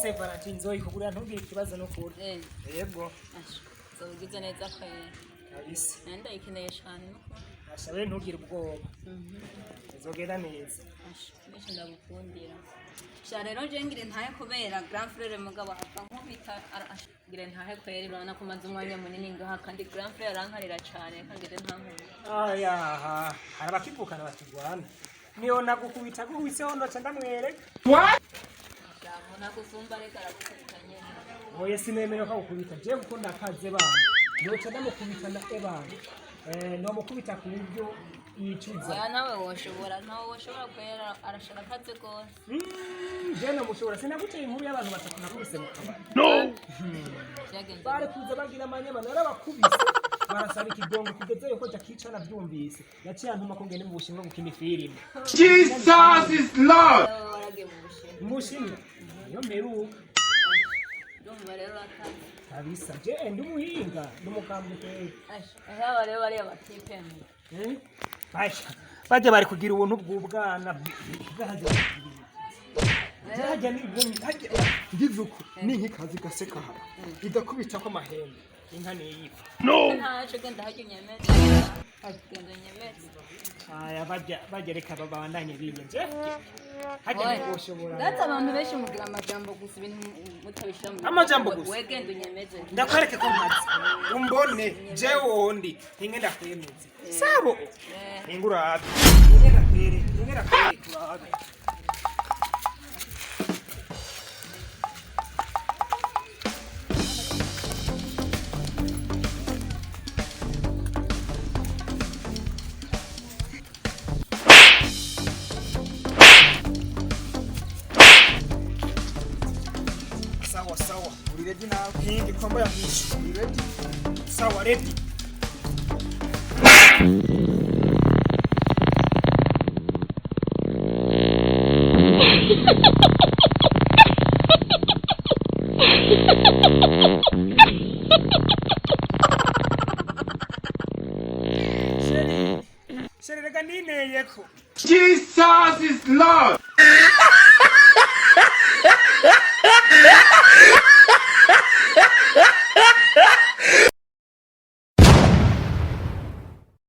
se Valentine nzoyikugurira ntugire ikibazo no kuri yego zogize neza kwe kabisa ndayikeneye cyane nuko ashabe ntugire ubwoba izogenda neza nisho ndagukundira sha rero je ngire ntaye kubera grand frère mugabo apfa nkubita ngire ntahe kweri urabona ko maze umwanya munini ngaha kandi grand frère arankarira cyane kandi ntankunda aya hari abakivukana bakigwana niyo nagukubita guhwiseho ndoca ndamwereka what ndabona kusumba reka aragukubitanye oya sinemera ko gukubita je kuko ndakaze bana ndoca ndamukubita na ebana no mukubita ku buryo yicuza oya nawe woshobora kwera arashaka kaze gose je namushobora sinaguteye inkuru y'abantu batatu nakubise mu kabari no bari kuza bagira amanyama narabakubise barasaba ikigongo kigezeyo ko Jackie navyumvise yaciye antuma ko ngene mu Bushinwa gukina filime Jesus is Lord mu Bushinwa yo meruka ndumva rero akazi kabisa je ndumuhinga ndumukambuke aha bare bare abatipe baje bari kugira ubuntu bw'ubwana Jaja ni ngizuko ni nkikazi gaseka haba idakubita ko mahembe inka niyifa no ntaje genda hajye nyemeze agenda nyemeze aya bagereka babandanye biyenje hajye ngoshobora data abantu benshi mugira amajambo gusa ibintu mutabishamo amajambo gusa wegenda unyemeze ndakwereke ko ntazi umbone je wondi ingenda kwemeze sabo ingurabe ingenda kwere kurabe sawa uri ready now king kombo ya mwisho uri ready sawa ready Sheri rega nineyeko